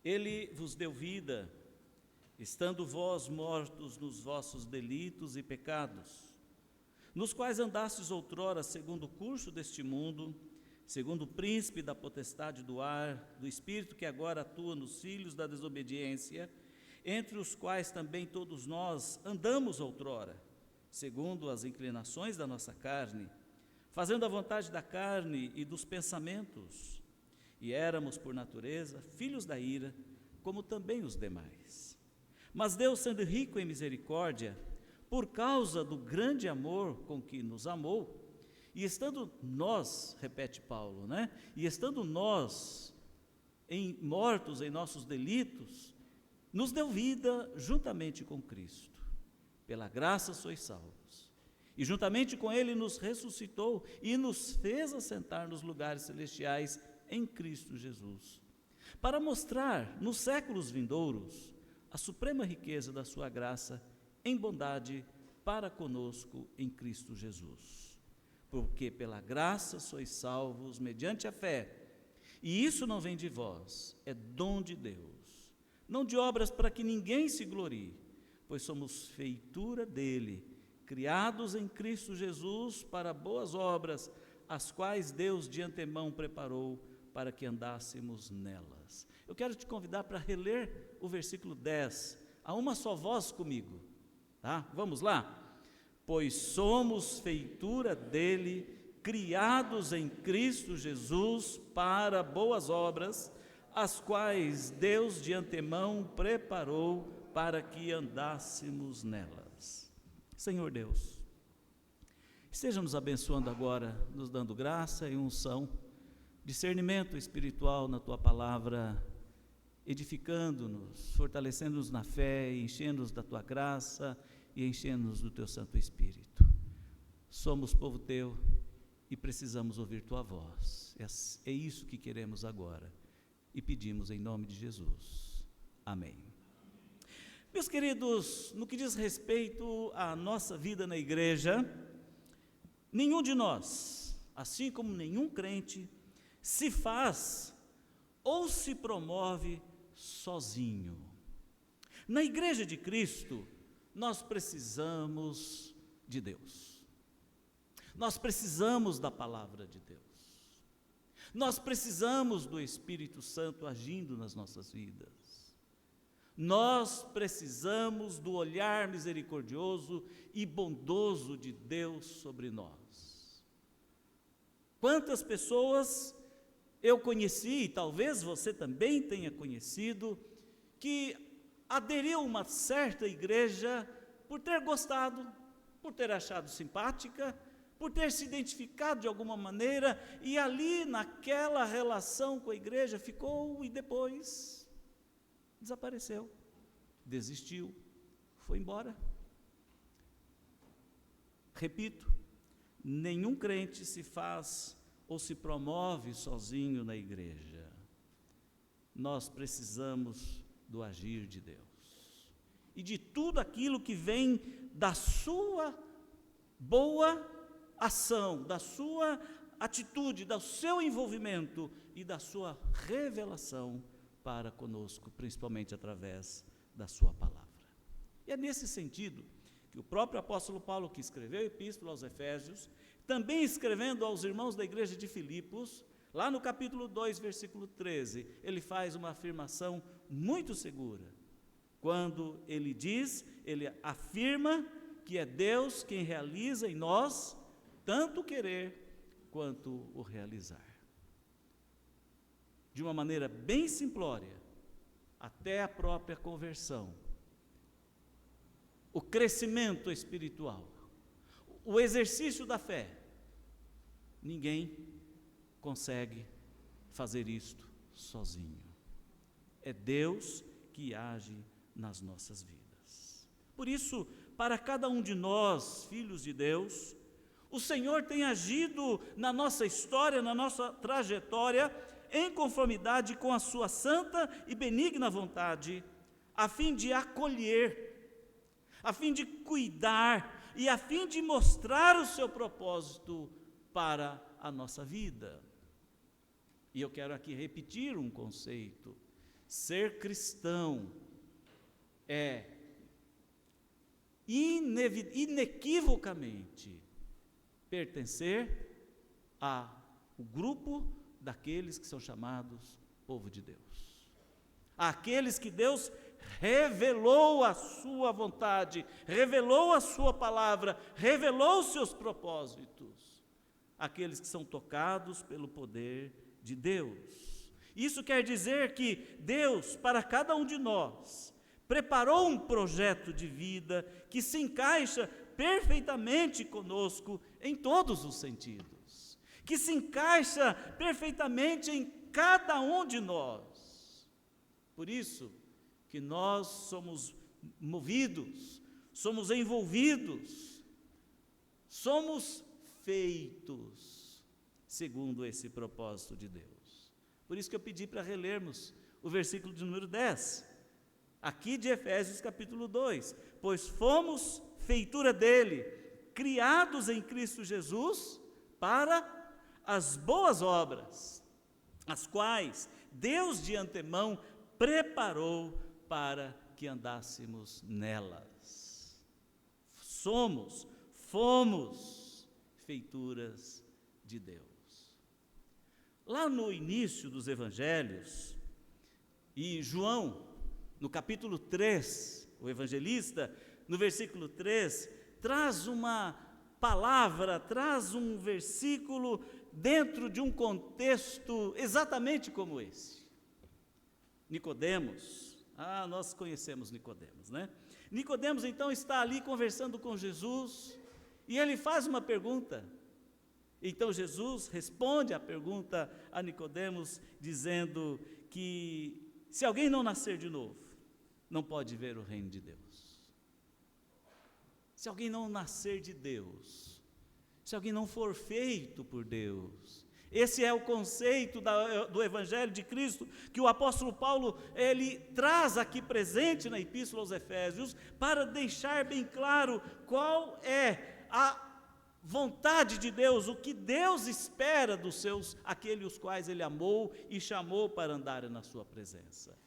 Ele vos deu vida, estando vós mortos nos vossos delitos e pecados, nos quais andastes outrora segundo o curso deste mundo, segundo o príncipe da potestade do ar, do espírito que agora atua nos filhos da desobediência, entre os quais também todos nós andamos outrora, segundo as inclinações da nossa carne, fazendo a vontade da carne e dos pensamentos, e éramos, por natureza, filhos da ira, como também os demais. Mas Deus, sendo rico em misericórdia, por causa do grande amor com que nos amou, e estando nós, repete Paulo, e estando nós mortos em nossos delitos, nos deu vida juntamente com Cristo. Pela graça sois salvos. E juntamente com Ele nos ressuscitou e nos fez assentar nos lugares celestiais em Cristo Jesus, para mostrar nos séculos vindouros a suprema riqueza da sua graça em bondade para conosco em Cristo Jesus. Porque pela graça sois salvos mediante a fé, e isso não vem de vós, é dom de Deus, não de obras para que ninguém se glorie, pois somos feitura dele, criados em Cristo Jesus para boas obras, as quais Deus de antemão preparou para que andássemos nelas. Eu quero te convidar para reler o versículo 10, a uma só voz comigo, tá? Vamos lá? Pois somos feitura dele, criados em Cristo Jesus para boas obras, as quais Deus de antemão preparou para que andássemos nelas. Senhor Deus, esteja nos abençoando agora, nos dando graça e unção, discernimento espiritual na Tua palavra, edificando-nos, fortalecendo-nos na fé, enchendo-nos da Tua graça e enchendo-nos do Teu Santo Espírito. Somos povo Teu e precisamos ouvir Tua voz. É isso que queremos agora e pedimos em nome de Jesus. Amém. Meus queridos, no que diz respeito à nossa vida na igreja, nenhum de nós, assim como nenhum crente, se faz ou se promove sozinho. Na igreja de Cristo, nós precisamos de Deus. Nós precisamos da palavra de Deus. Nós precisamos do Espírito Santo agindo nas nossas vidas. Nós precisamos do olhar misericordioso e bondoso de Deus sobre nós. Quantas pessoas eu conheci, e talvez você também tenha conhecido, que aderiu a uma certa igreja por ter gostado, por ter achado simpática, por ter se identificado de alguma maneira, e ali naquela relação com a igreja ficou e depois desapareceu, desistiu, foi embora. Repito, nenhum crente se faz ou se promove sozinho na igreja. Nós precisamos do agir de Deus e de tudo aquilo que vem da sua boa ação, da sua atitude, do seu envolvimento e da sua revelação para conosco, principalmente através da sua palavra. E é nesse sentido que o próprio apóstolo Paulo, que escreveu a epístola aos Efésios, também escrevendo aos irmãos da igreja de Filipos, lá no capítulo 2, versículo 13, ele faz uma afirmação muito segura. Quando ele diz, ele afirma que é Deus quem realiza em nós tanto o querer quanto o realizar. De uma maneira bem simplória, até a própria conversão, o crescimento espiritual, o exercício da fé, ninguém consegue fazer isto sozinho. É Deus que age nas nossas vidas. Por isso, para cada um de nós, filhos de Deus, o Senhor tem agido na nossa história, na nossa trajetória, em conformidade com a sua santa e benigna vontade, a fim de acolher, a fim de cuidar e a fim de mostrar o seu propósito para a nossa vida. E eu quero aqui repetir um conceito. Ser cristão é inequivocamente pertencer ao grupo daqueles que são chamados povo de Deus. Aqueles que Deus revelou a sua vontade, revelou a sua palavra, revelou os seus propósitos. Aqueles que são tocados pelo poder de Deus. Isso quer dizer que Deus, para cada um de nós, preparou um projeto de vida que se encaixa perfeitamente conosco em todos os sentidos, que se encaixa perfeitamente em cada um de nós. Por isso que nós somos movidos, somos envolvidos, somos feitos segundo esse propósito de Deus. Por isso que eu pedi para relermos o versículo de número 10, aqui de Efésios capítulo 2, pois fomos feitura dele, criados em Cristo Jesus para as boas obras, as quais Deus de antemão preparou para que andássemos nelas. Fomos feituras de Deus. Lá no início dos evangelhos, e João, no capítulo 3, o evangelista, no versículo 3, traz uma palavra, traz um versículo dentro de um contexto exatamente como esse. Nicodemos, nós conhecemos Nicodemos, né? Nicodemos então está ali conversando com Jesus e ele faz uma pergunta. Então Jesus responde a pergunta a Nicodemos dizendo que se alguém não nascer de novo, não pode ver o reino de Deus. Se alguém não nascer de Deus, se alguém não for feito por Deus, esse é o conceito do Evangelho de Cristo, que o apóstolo Paulo, ele traz aqui presente na Epístola aos Efésios, para deixar bem claro qual é a vontade de Deus, o que Deus espera dos seus, aqueles os quais Ele amou e chamou para andarem na sua presença.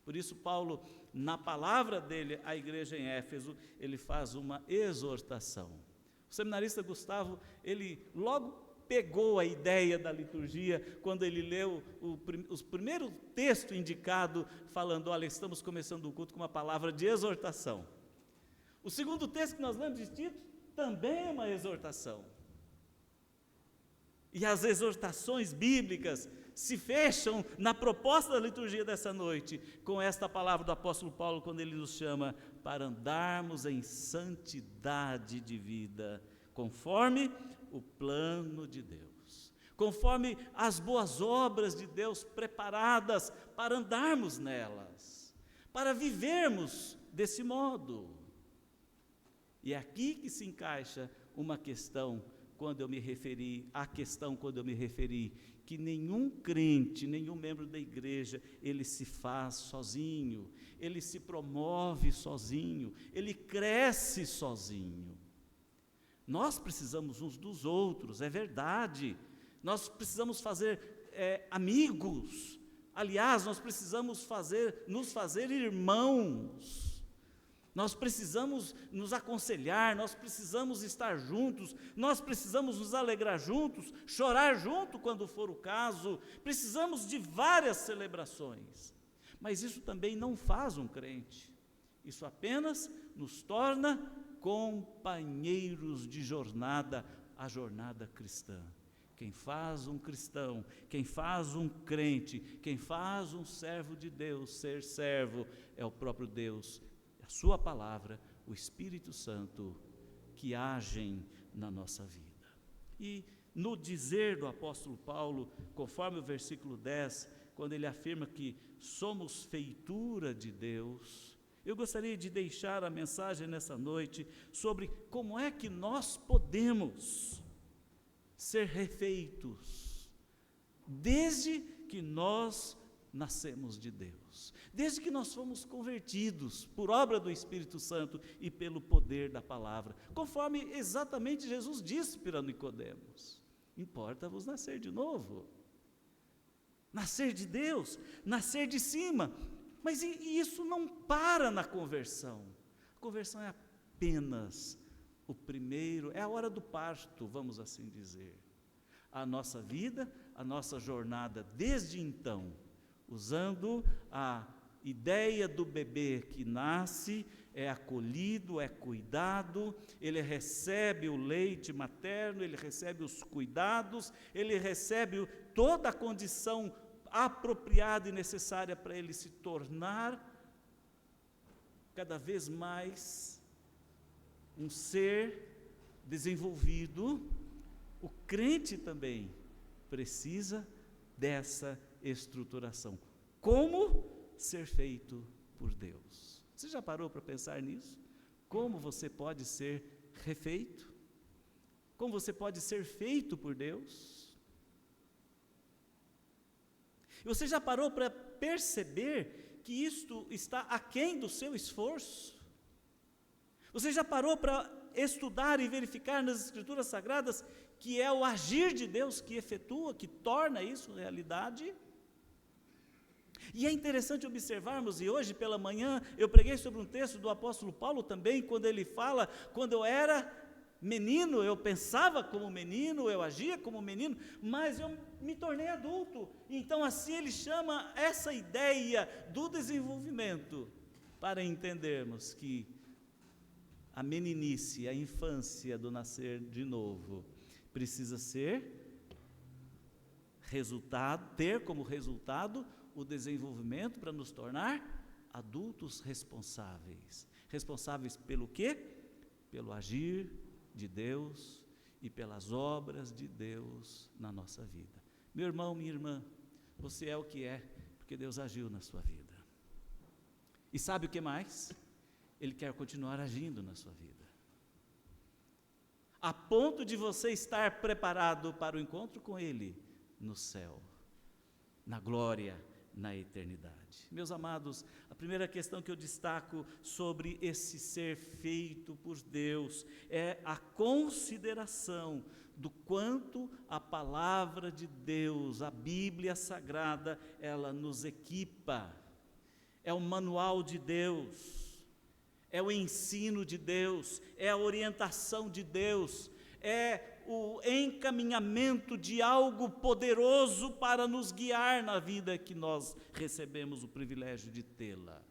Por isso Paulo, na palavra dele à igreja em Éfeso, ele faz uma exortação. O seminarista Gustavo, ele logo pegou a ideia da liturgia, quando ele leu o primeiro texto indicado, falando, olha, estamos começando o culto com uma palavra de exortação. O segundo texto que nós lemos de Tito, também é uma exortação. E as exortações bíblicas se fecham na proposta da liturgia dessa noite, com esta palavra do apóstolo Paulo, quando ele nos chama para andarmos em santidade de vida, conforme o plano de Deus, conforme as boas obras de Deus preparadas para andarmos nelas, para vivermos desse modo. E é aqui que se encaixa uma questão, quando eu me referi, que nenhum crente, nenhum membro da igreja, ele se faz sozinho, ele se promove sozinho, ele cresce sozinho. Nós precisamos uns dos outros, é verdade, nós precisamos fazer amigos, aliás, nós precisamos nos fazer irmãos. Nós precisamos nos aconselhar, nós precisamos estar juntos, nós precisamos nos alegrar juntos, chorar junto quando for o caso, precisamos de várias celebrações. Mas isso também não faz um crente, isso apenas nos torna companheiros de jornada, a jornada cristã. Quem faz um cristão, quem faz um crente, quem faz um servo de Deus ser servo, é o próprio Deus, a sua palavra, o Espírito Santo, que agem na nossa vida. E no dizer do apóstolo Paulo, conforme o versículo 10, quando ele afirma que somos feitura de Deus, eu gostaria de deixar a mensagem nessa noite sobre como é que nós podemos ser refeitos, desde que nós nascemos de Deus, desde que nós fomos convertidos por obra do Espírito Santo e pelo poder da palavra, conforme exatamente Jesus disse para Nicodemos: importa-vos nascer de novo. nascer de Deus, nascer de cima. Mas isso não para na conversão. A conversão é apenas o primeiro, é a hora do parto, vamos assim dizer. A nossa vida, a nossa jornada desde então, usando a ideia do bebê que nasce, é acolhido, é cuidado, ele recebe o leite materno, ele recebe os cuidados, ele recebe toda a condição apropriada e necessária para ele se tornar cada vez mais um ser desenvolvido. O crente também precisa dessa estruturação. Como ser feito por Deus? Você já parou para pensar nisso? Como você pode ser refeito? Como você pode ser feito por Deus? E você já parou para perceber que isto está aquém do seu esforço? Você já parou para estudar e verificar nas Escrituras Sagradas que é o agir de Deus que efetua, que torna isso realidade? E é interessante observarmos, e hoje pela manhã eu preguei sobre um texto do apóstolo Paulo também, quando ele fala, quando eu era menino, eu pensava como menino, eu agia como menino, mas eu me tornei adulto. Então assim ele chama essa ideia do desenvolvimento, para entendermos que a meninice, a infância do nascer de novo, precisa ter como resultado o desenvolvimento para nos tornar adultos responsáveis. Responsáveis pelo quê? Pelo agir de Deus e pelas obras de Deus na nossa vida. Meu irmão, minha irmã, você é o que é, porque Deus agiu na sua vida. E sabe o que mais? Ele quer continuar agindo na sua vida. A ponto de você estar preparado para o encontro com Ele no céu, na glória, na eternidade. Meus amados, a primeira questão que eu destaco sobre esse ser feito por Deus é a consideração do quanto a palavra de Deus, a Bíblia Sagrada, ela nos equipa. É o manual de Deus, é o ensino de Deus, é a orientação de Deus, é o encaminhamento de algo poderoso para nos guiar na vida que nós recebemos o privilégio de tê-la.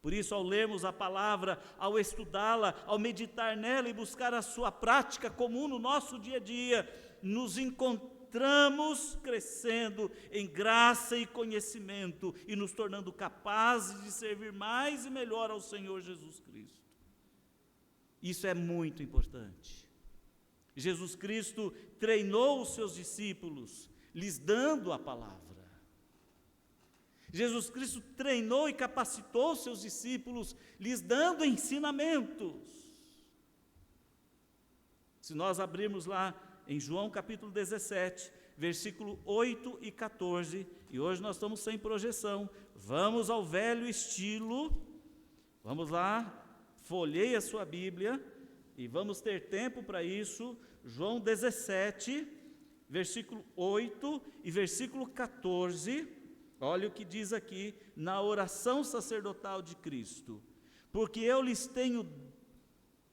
Por isso, ao lermos a palavra, ao estudá-la, ao meditar nela e buscar a sua prática comum no nosso dia a dia, nos encontramos crescendo em graça e conhecimento e nos tornando capazes de servir mais e melhor ao Senhor Jesus Cristo. Isso é muito importante. Jesus Cristo treinou os seus discípulos, lhes dando a palavra. Jesus Cristo treinou e capacitou os seus discípulos, lhes dando ensinamentos. Se nós abrirmos lá em João capítulo 17, versículo 8 e 14, e hoje nós estamos sem projeção, vamos ao velho estilo, vamos lá, folheie a sua Bíblia, e vamos ter tempo para isso. João 17, versículo 8 e versículo 14, olha o que diz aqui na oração sacerdotal de Cristo: porque eu lhes tenho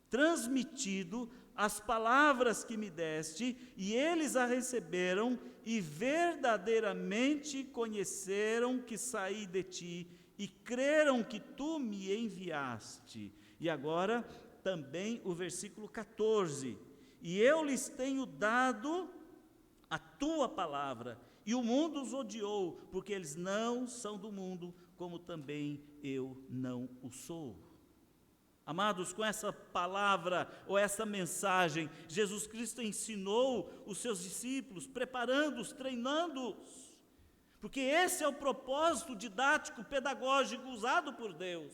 transmitido as palavras que me deste, e eles a receberam, e verdadeiramente conheceram que saí de ti, e creram que tu me enviaste. E agora também o versículo 14: e eu lhes tenho dado a tua palavra, e o mundo os odiou, porque eles não são do mundo, como também eu não o sou. Amados, com essa palavra ou essa mensagem, Jesus Cristo ensinou os seus discípulos, preparando-os, treinando-os, porque esse é o propósito didático, pedagógico usado por Deus: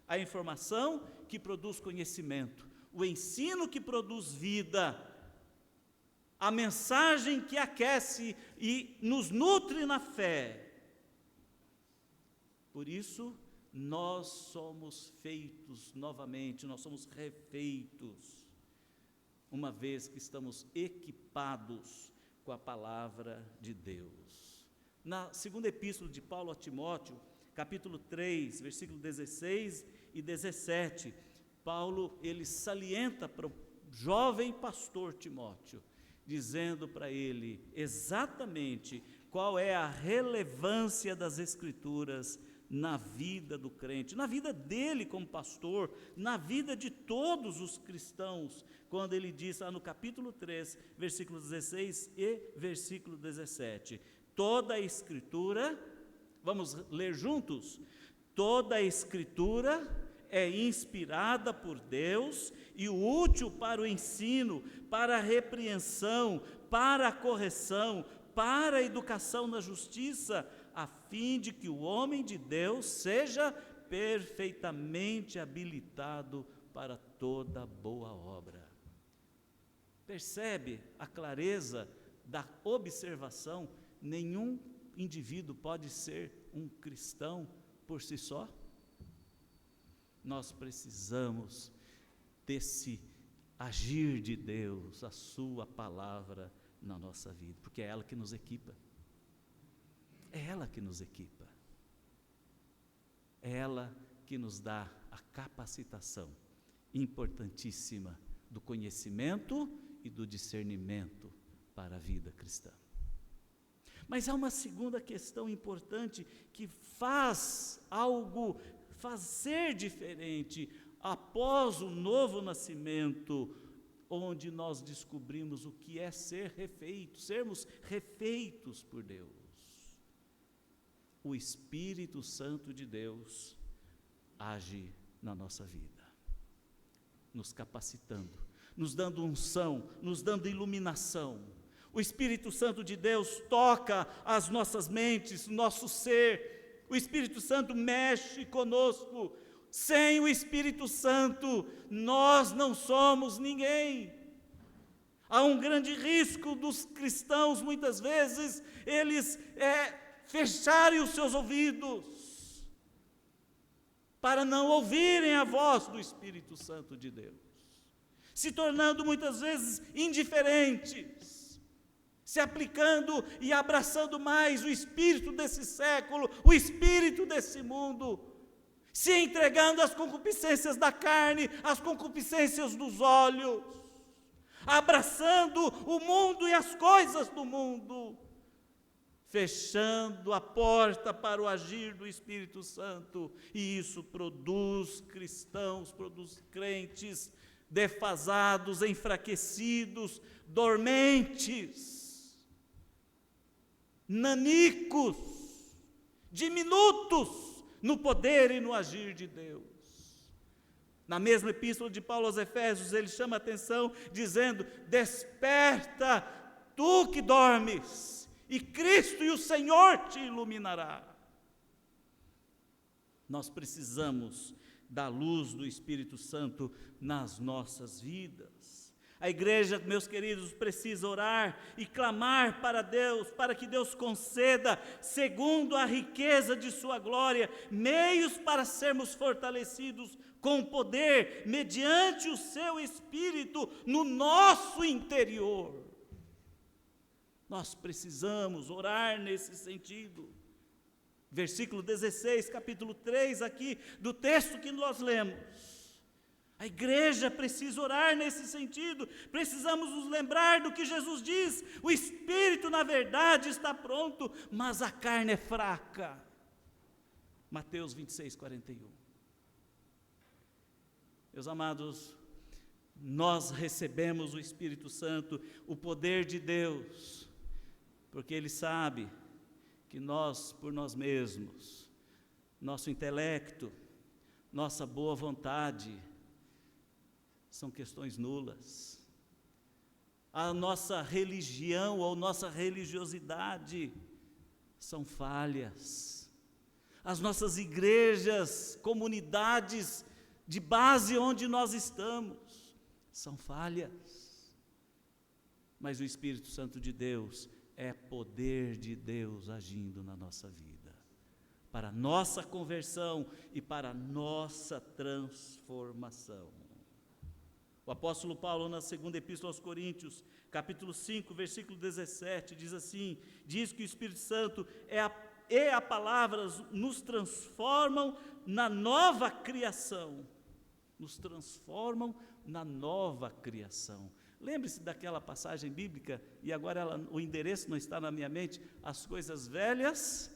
a informação que produz conhecimento, o ensino que produz vida, a mensagem que aquece e nos nutre na fé. Por isso, nós somos feitos novamente, nós somos refeitos, uma vez que estamos equipados com a palavra de Deus. Na segunda epístola de Paulo a Timóteo, capítulo 3, versículo 16 e 17, Paulo, ele salienta para o jovem pastor Timóteo, dizendo para ele exatamente qual é a relevância das Escrituras na vida do crente, na vida dele como pastor, na vida de todos os cristãos, quando ele diz lá no capítulo 3, versículo 16 e versículo 17, toda a Escritura, vamos ler juntos? Toda a Escritura é inspirada por Deus e útil para o ensino, para a repreensão, para a correção, para a educação na justiça, a fim de que o homem de Deus seja perfeitamente habilitado para toda boa obra. Percebe a clareza da observação? Nenhum indivíduo pode ser um cristão por si só. Nós precisamos desse agir de Deus, a sua palavra na nossa vida, porque é ela que nos equipa. É ela que nos equipa. É ela que nos dá a capacitação importantíssima do conhecimento e do discernimento para a vida cristã. Mas há uma segunda questão importante que faz algo fazer diferente após o novo nascimento, onde nós descobrimos o que é ser refeito, sermos refeitos por Deus. O Espírito Santo de Deus age na nossa vida, nos capacitando, nos dando unção, nos dando iluminação. O Espírito Santo de Deus toca as nossas mentes, nosso ser. O Espírito Santo mexe conosco. Sem o Espírito Santo, nós não somos ninguém. Há um grande risco dos cristãos, muitas vezes, eles fecharem os seus ouvidos, para não ouvirem a voz do Espírito Santo de Deus, se tornando muitas vezes indiferentes, se aplicando e abraçando mais o espírito desse século, o espírito desse mundo, se entregando às concupiscências da carne, às concupiscências dos olhos, abraçando o mundo e as coisas do mundo, fechando a porta para o agir do Espírito Santo, e isso produz cristãos, produz crentes defasados, enfraquecidos, dormentes, nanicos, diminutos no poder e no agir de Deus. Na mesma epístola de Paulo aos Efésios, ele chama a atenção dizendo: desperta, tu que dormes, e Cristo e o Senhor te iluminará. Nós precisamos da luz do Espírito Santo nas nossas vidas. A igreja, meus queridos, precisa orar e clamar para Deus, para que Deus conceda, segundo a riqueza de sua glória, meios para sermos fortalecidos com poder, mediante o seu Espírito, no nosso interior. Nós precisamos orar nesse sentido. Versículo 16, capítulo 3 aqui, do texto que nós lemos. A igreja precisa orar nesse sentido. Precisamos nos lembrar do que Jesus diz: o Espírito na verdade está pronto, mas a carne é fraca. Mateus 26, 41. Meus amados, nós recebemos o Espírito Santo, o poder de Deus, porque Ele sabe que nós, por nós mesmos, nosso intelecto, nossa boa vontade, são questões nulas. A nossa religião ou nossa religiosidade são falhas. As nossas igrejas, comunidades de base onde nós estamos, são falhas. Mas o Espírito Santo de Deus é poder de Deus agindo na nossa vida, para a nossa conversão e para a nossa transformação. O O apóstolo Paulo, na segunda epístola aos Coríntios, capítulo 5, versículo 17, diz assim, diz que o Espírito Santo e a palavra nos transformam na nova criação. Nos transformam na nova criação. Lembre-se daquela passagem bíblica, e agora o endereço não está na minha mente, as coisas velhas,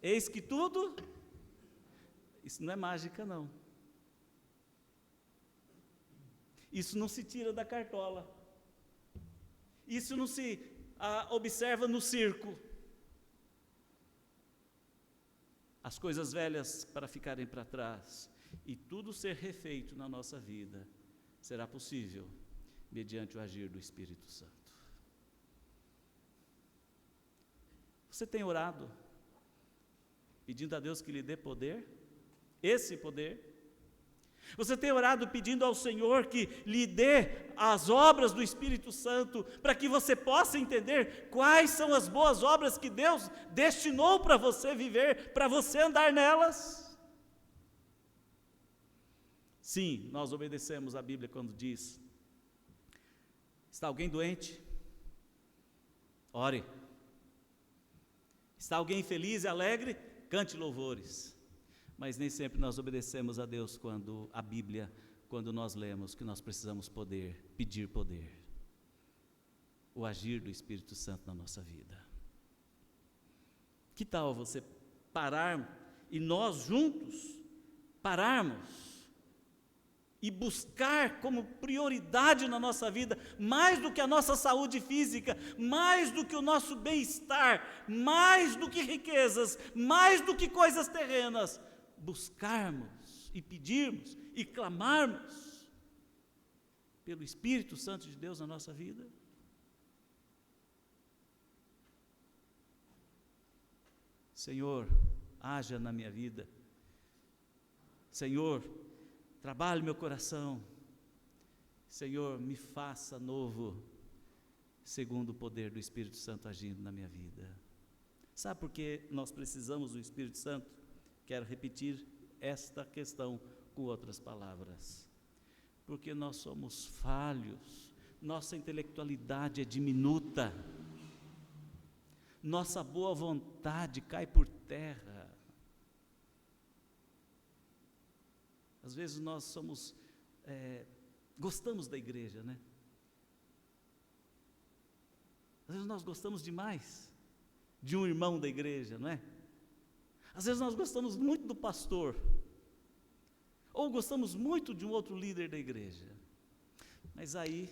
eis que tudo, isso não é mágica não. Isso não se tira da cartola. Isso não se observa no circo. As coisas velhas para ficarem para trás e tudo ser refeito na nossa vida será possível mediante o agir do Espírito Santo. Você tem orado pedindo a Deus que lhe dê poder? Esse poder? Você tem orado pedindo ao Senhor que lhe dê as obras do Espírito Santo, para que você possa entender quais são as boas obras que Deus destinou para você viver, para você andar nelas? Sim, nós obedecemos a Bíblia quando diz: está alguém doente? Ore. Está alguém feliz e alegre? Cante louvores. Mas nem sempre nós obedecemos a Deus quando a Bíblia, quando nós lemos que nós precisamos pedir poder, o agir do Espírito Santo na nossa vida. Que tal você parar e nós juntos pararmos e buscar como prioridade na nossa vida, mais do que a nossa saúde física, mais do que o nosso bem-estar, mais do que riquezas, mais do que coisas terrenas, buscarmos e pedirmos e clamarmos pelo Espírito Santo de Deus na nossa vida? Senhor, haja na minha vida. Senhor, trabalhe meu coração. Senhor, me faça novo, segundo o poder do Espírito Santo agindo na minha vida. Sabe por que nós precisamos do Espírito Santo? Quero repetir esta questão com outras palavras. Porque nós somos falhos, nossa intelectualidade é diminuta, nossa boa vontade cai por terra. Às vezes nós gostamos da igreja, né? Às vezes nós gostamos demais de um irmão da igreja, não é? Às vezes nós gostamos muito do pastor, ou gostamos muito de um outro líder da igreja, mas aí,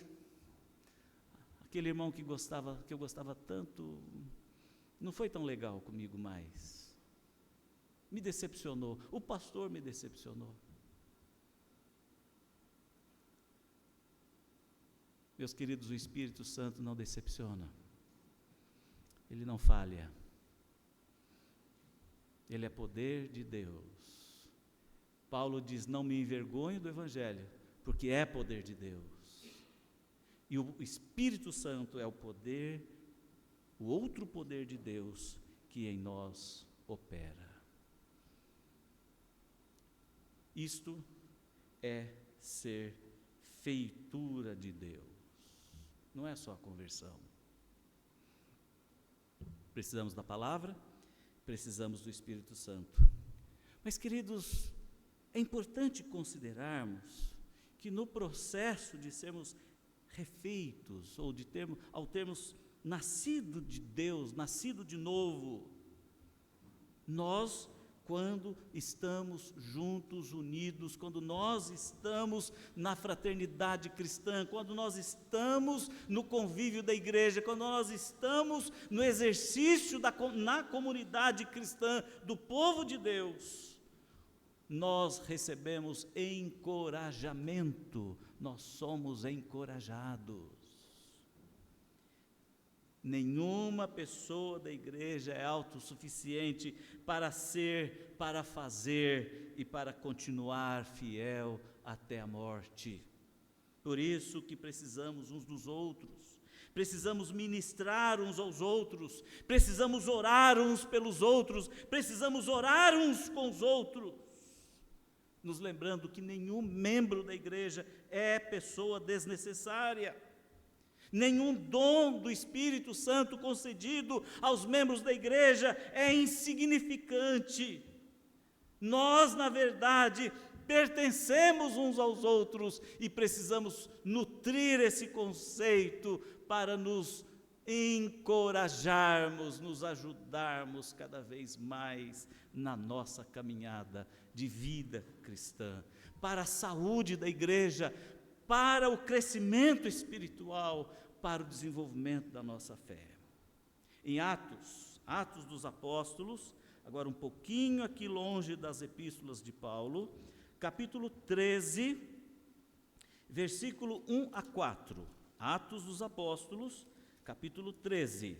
aquele irmão que eu gostava tanto, não foi tão legal comigo mais, me decepcionou, o pastor me decepcionou. Meus queridos, o Espírito Santo não decepciona, ele não falha. Ele é poder de Deus. Paulo diz: não me envergonho do Evangelho, porque é poder de Deus. E o Espírito Santo é o poder, o outro poder de Deus que em nós opera. Isto é ser feitura de Deus. Não é só a conversão. Precisamos da palavra, precisamos do Espírito Santo. Mas, queridos, é importante considerarmos que no processo de sermos refeitos, ou ao termos nascido de Deus, nascido de novo, nós, quando estamos juntos, unidos, quando nós estamos na fraternidade cristã, quando nós estamos no convívio da igreja, quando nós estamos no exercício na comunidade cristã do povo de Deus, nós recebemos encorajamento, nós somos encorajados. Nenhuma pessoa da igreja é autossuficiente para ser, para fazer e para continuar fiel até a morte. Por isso que precisamos uns dos outros, precisamos ministrar uns aos outros, precisamos orar uns pelos outros, precisamos orar uns com os outros, nos lembrando que nenhum membro da igreja é pessoa desnecessária. Nenhum dom do Espírito Santo concedido aos membros da igreja é insignificante. Nós, na verdade, pertencemos uns aos outros e precisamos nutrir esse conceito para nos encorajarmos, nos ajudarmos cada vez mais na nossa caminhada de vida cristã, para a saúde da igreja, para o crescimento espiritual, para o desenvolvimento da nossa fé. Em Atos dos Apóstolos, agora um pouquinho aqui longe das epístolas de Paulo, capítulo 13, versículo 1 a 4. Atos dos Apóstolos, capítulo 13.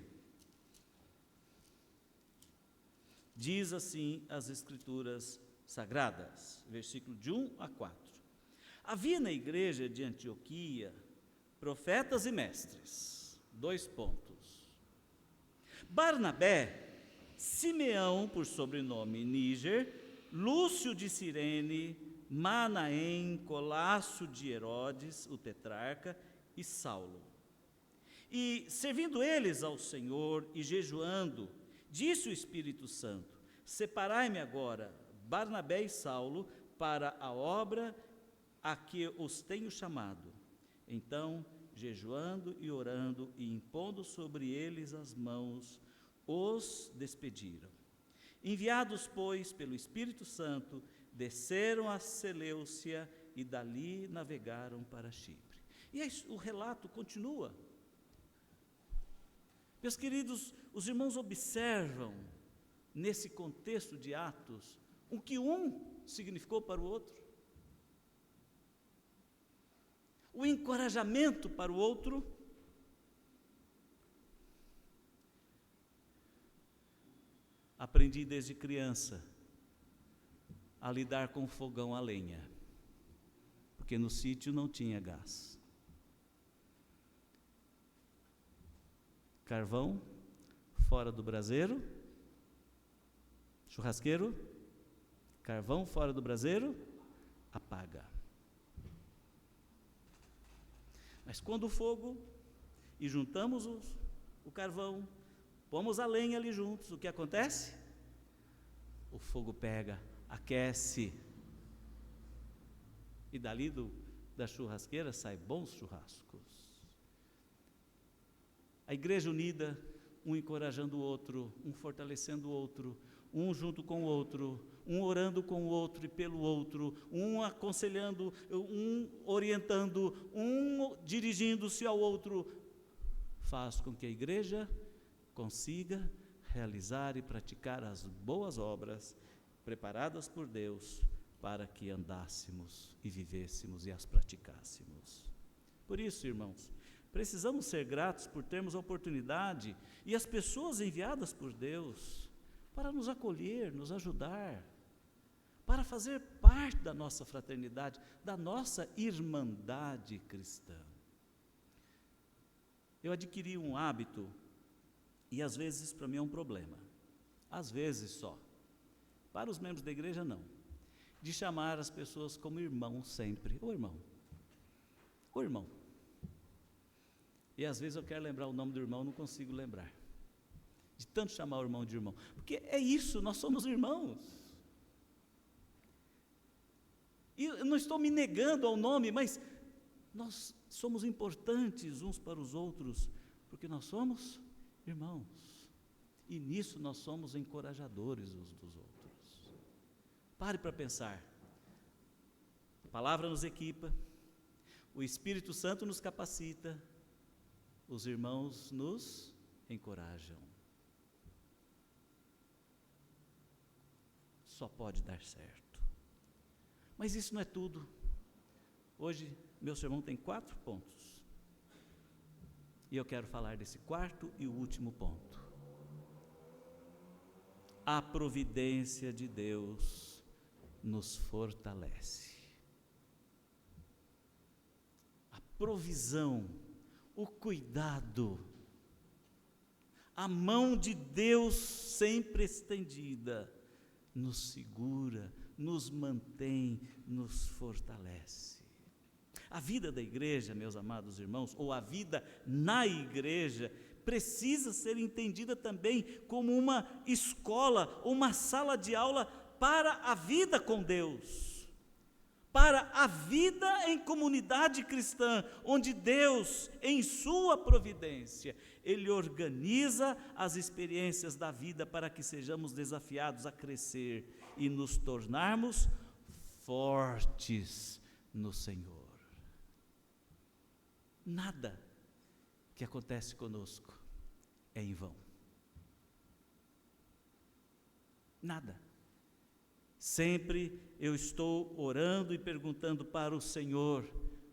Diz assim as Escrituras Sagradas, versículo de 1 a 4. Havia na igreja de Antioquia profetas e mestres. 2 pontos. Barnabé, Simeão, por sobrenome Níger, Lúcio de Cirene, Manaém, Colácio de Herodes, o tetrarca, e Saulo. E, servindo eles ao Senhor e jejuando, disse o Espírito Santo: separai-me agora, Barnabé e Saulo, para a obra a que os tenho chamado. Então, jejuando e orando e impondo sobre eles as mãos, os despediram. Enviados, pois, pelo Espírito Santo, desceram a Seleucia e dali navegaram para Chipre. E aí, o relato continua. Meus queridos, os irmãos observam, nesse contexto de Atos, o que um significou para o outro. O encorajamento para o outro. Aprendi desde criança a lidar com fogão a lenha, porque no sítio não tinha gás. Carvão fora do braseiro, churrasqueiro, carvão fora do braseiro, apaga. Mas quando o fogo, e juntamos o carvão, pomos a lenha ali juntos, o que acontece? O fogo pega, aquece, e dali da churrasqueira saem bons churrascos. A igreja unida, um encorajando o outro, um fortalecendo o outro, um junto com o outro, um orando com o outro e pelo outro, um aconselhando, um orientando, um dirigindo-se ao outro, faz com que a igreja consiga realizar e praticar as boas obras preparadas por Deus para que andássemos e vivêssemos e as praticássemos. Por isso, irmãos, precisamos ser gratos por termos a oportunidade e as pessoas enviadas por Deus para nos acolher, nos ajudar, para fazer parte da nossa fraternidade, da nossa irmandade cristã. Eu adquiri um hábito, e às vezes para mim é um problema, às vezes só, para os membros da igreja não, de chamar as pessoas como irmão sempre. Ô irmão, e às vezes eu quero lembrar o nome do irmão, não consigo lembrar, de tanto chamar o irmão de irmão, porque é isso, nós somos irmãos. E eu não estou me negando ao nome, mas nós somos importantes uns para os outros, porque nós somos irmãos, e nisso nós somos encorajadores uns dos outros. Pare para pensar, a palavra nos equipa, o Espírito Santo nos capacita, os irmãos nos encorajam. Só pode dar certo. Mas isso não é tudo. Hoje, meu sermão tem 4 pontos. E eu quero falar desse 4º e último ponto. A providência de Deus nos fortalece. A provisão, o cuidado, a mão de Deus sempre estendida, nos segura, nos mantém, nos fortalece. A vida da igreja, meus amados irmãos, ou a vida na igreja, precisa ser entendida também como uma escola, uma sala de aula para a vida com Deus, para a vida em comunidade cristã, onde Deus, em sua providência, Ele organiza as experiências da vida para que sejamos desafiados a crescer e nos tornarmos fortes no Senhor. Nada que acontece conosco é em vão. Nada. Sempre eu estou orando e perguntando para o Senhor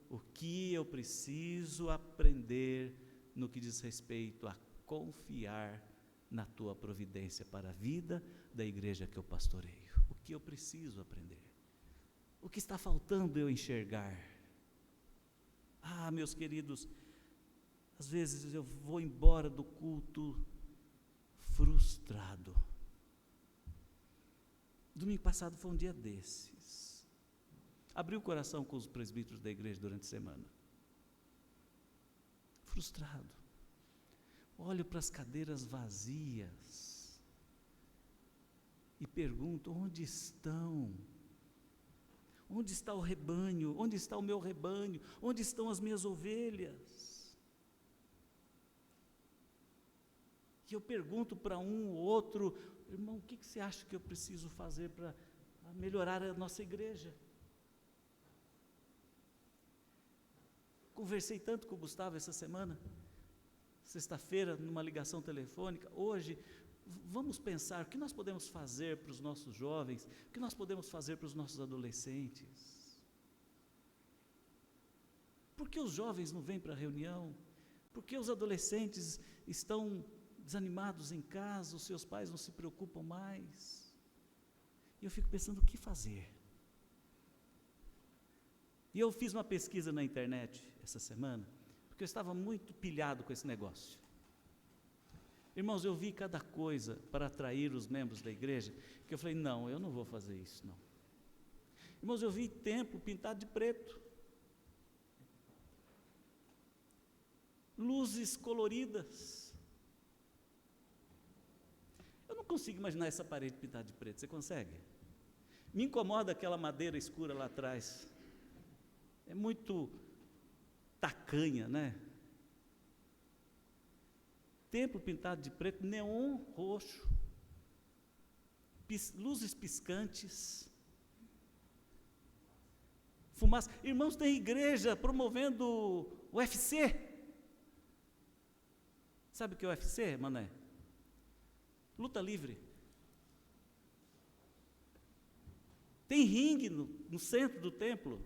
o que eu preciso aprender no que diz respeito a confiar na Tua providência para a vida da igreja que eu pastoreio. O que eu preciso aprender? O que está faltando eu enxergar? Ah, meus queridos, às vezes eu vou embora do culto frustrado. Domingo passado foi um dia desses. Abri o coração com os presbíteros da igreja durante a semana. Frustrado. Olho para as cadeiras vazias e pergunto: onde estão? Onde está o rebanho? Onde está o meu rebanho? Onde estão as minhas ovelhas? E eu pergunto para um ou outro: irmão, o que você acha que eu preciso fazer para melhorar a nossa igreja? Conversei tanto com o Gustavo essa semana, sexta-feira, numa ligação telefônica. Hoje, vamos pensar o que nós podemos fazer para os nossos jovens, o que nós podemos fazer para os nossos adolescentes. Por que os jovens não vêm para a reunião? Por que os adolescentes estão desanimados em casa, os seus pais não se preocupam mais? E eu fico pensando, o que fazer? E eu fiz uma pesquisa na internet essa semana, porque eu estava muito pilhado com esse negócio. Irmãos, eu vi cada coisa para atrair os membros da igreja, que eu falei, não, eu não vou fazer isso, não. Irmãos, eu vi templo pintado de preto, luzes coloridas. Eu não consigo imaginar essa parede pintada de preto, você consegue? Me incomoda aquela madeira escura lá atrás, é muito tacanha, né? Templo pintado de preto, neon roxo, luzes piscantes, fumaça. Irmãos, tem igreja promovendo o UFC. Sabe o que é o UFC, mané? Luta livre. Tem ringue no centro do templo.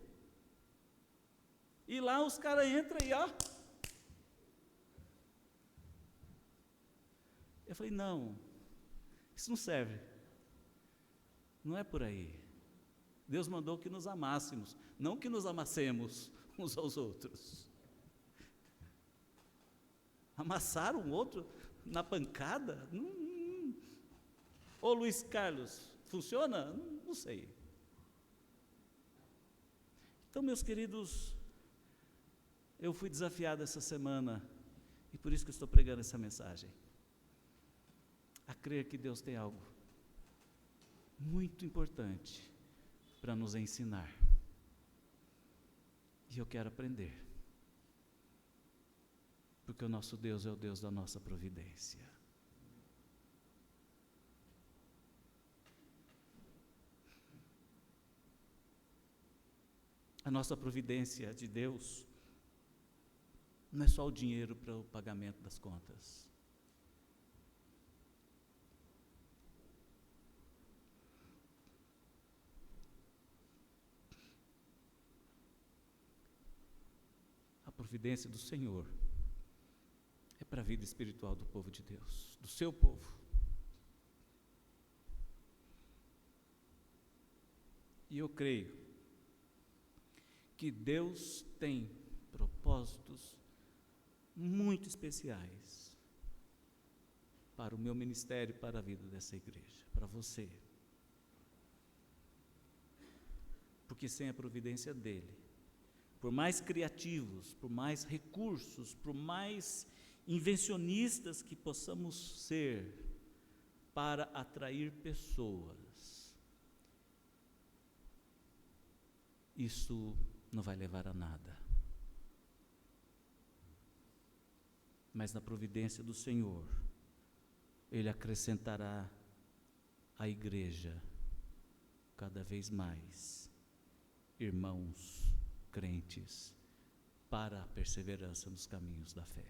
E lá os caras entram e ó. Eu falei, não, isso não serve. Não é por aí. Deus mandou que nos amássemos, não que nos amassemos uns aos outros. Amassar um outro na pancada? Ô Luiz Carlos, funciona? Não sei. Então, meus queridos, eu fui desafiado essa semana, e por isso que eu estou pregando essa mensagem, a crer que Deus tem algo muito importante para nos ensinar. E eu quero aprender, porque o nosso Deus é o Deus da nossa providência. A nossa providência de Deus não é só o dinheiro para o pagamento das contas. A providência do Senhor é para a vida espiritual do povo de Deus, do seu povo. E eu creio que Deus tem propósitos muito especiais para o meu ministério, para a vida dessa igreja, para você. porque sem a providência dele, por mais criativos, por mais recursos, por mais invencionistas que possamos ser para atrair pessoas, isso não vai levar a nada. Mas na providência do Senhor, Ele acrescentará à igreja cada vez mais irmãos crentes para a perseverança nos caminhos da fé.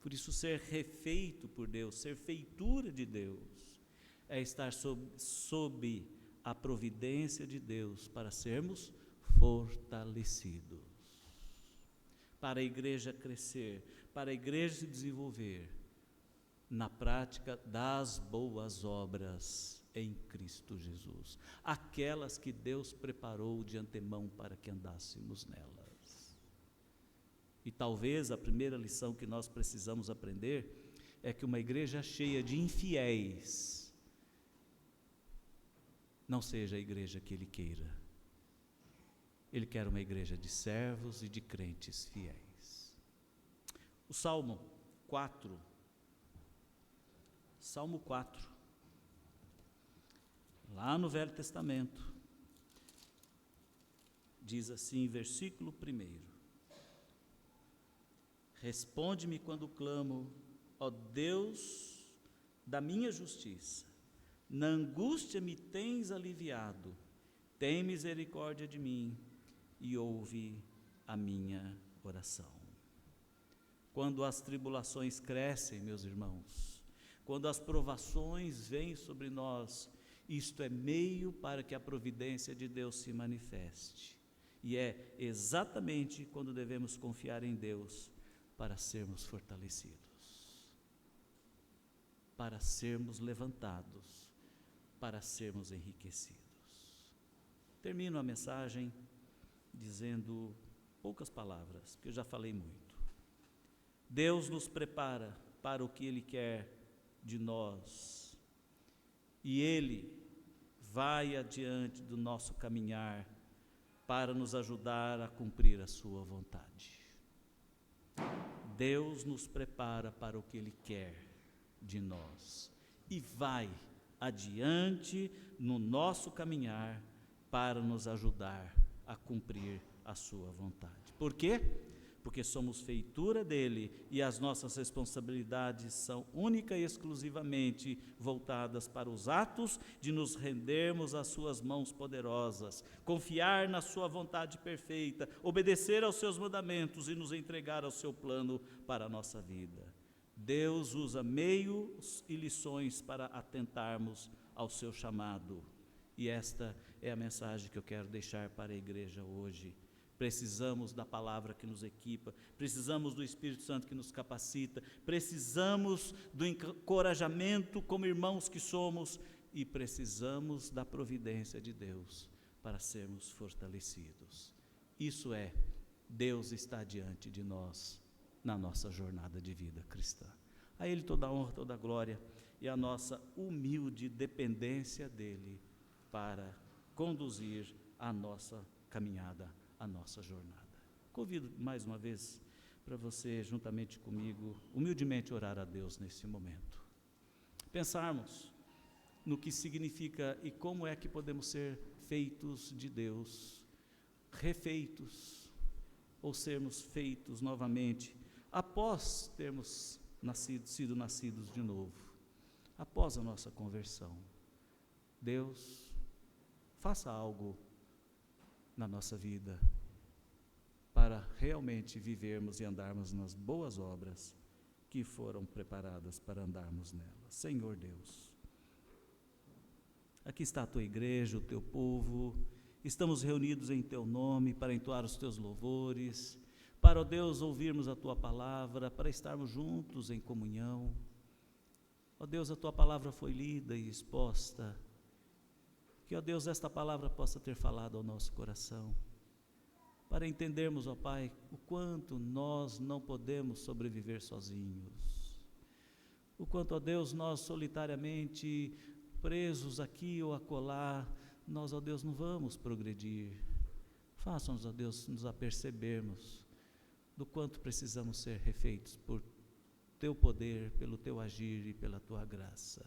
Por isso, ser refeito por Deus, ser feitura de Deus, é estar sob a providência de Deus para sermos fortalecidos, para a igreja crescer, para a igreja se desenvolver na prática das boas obras em Cristo Jesus, aquelas que Deus preparou de antemão para que andássemos nelas. E talvez a primeira lição que nós precisamos aprender é que uma igreja cheia de infiéis não seja a igreja que Ele queira. Ele quer uma igreja de servos e de crentes fiéis. O Salmo 4, lá no Velho Testamento, diz assim, versículo 1: Responde-me quando clamo, ó Deus da minha justiça, na angústia me tens aliviado, tem misericórdia de mim e ouve a minha oração. Quando as tribulações crescem, meus irmãos, quando as provações vêm sobre nós, isto é meio para que a providência de Deus se manifeste. E é exatamente quando devemos confiar em Deus para sermos fortalecidos, para sermos levantados, para sermos enriquecidos. Termino a mensagem dizendo poucas palavras, porque eu já falei muito. Deus nos prepara para o que Ele quer de nós, e Ele vai adiante do nosso caminhar para nos ajudar a cumprir a sua vontade. Deus nos prepara para o que Ele quer de nós e vai adiante no nosso caminhar para nos ajudar a cumprir a sua vontade. Por quê? Porque somos feitura dele e as nossas responsabilidades são única e exclusivamente voltadas para os atos de nos rendermos às suas mãos poderosas, confiar na sua vontade perfeita, obedecer aos seus mandamentos e nos entregar ao seu plano para a nossa vida. Deus usa meios e lições para atentarmos ao seu chamado. E esta é a mensagem que eu quero deixar para a igreja hoje. Precisamos da palavra que nos equipa, precisamos do Espírito Santo que nos capacita, precisamos do encorajamento como irmãos que somos e precisamos da providência de Deus para sermos fortalecidos. Isso é, Deus está diante de nós na nossa jornada de vida cristã. A Ele toda a honra, toda a glória e a nossa humilde dependência dEle para conduzir a nossa caminhada, a nossa jornada. Convido mais uma vez para você, juntamente comigo, humildemente orar a Deus nesse momento. Pensarmos no que significa e como é que podemos ser feitos de Deus, refeitos, ou sermos feitos novamente, após termos sido nascidos de novo, após a nossa conversão. Deus, faça algo na nossa vida para realmente vivermos e andarmos nas boas obras que foram preparadas para andarmos nelas. Senhor Deus, aqui está a tua igreja, o teu povo, estamos reunidos em teu nome para entoar os teus louvores, para, ó Deus, ouvirmos a tua palavra, para estarmos juntos em comunhão. Ó Deus, a tua palavra foi lida e exposta. Que, ó Deus, esta palavra possa ter falado ao nosso coração, para entendermos, ó Pai, o quanto nós não podemos sobreviver sozinhos, o quanto, ó Deus, nós solitariamente, presos aqui ou acolá, nós, ó Deus, não vamos progredir. Faça-nos, ó Deus, nos apercebermos do quanto precisamos ser refeitos por Teu poder, pelo Teu agir e pela Tua graça.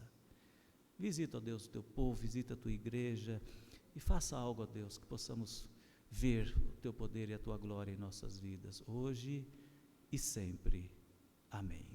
Visita, ó Deus, o Teu povo, visita a Tua igreja e faça algo, ó Deus, que possamos ver o Teu poder e a Tua glória em nossas vidas, hoje e sempre. Amém.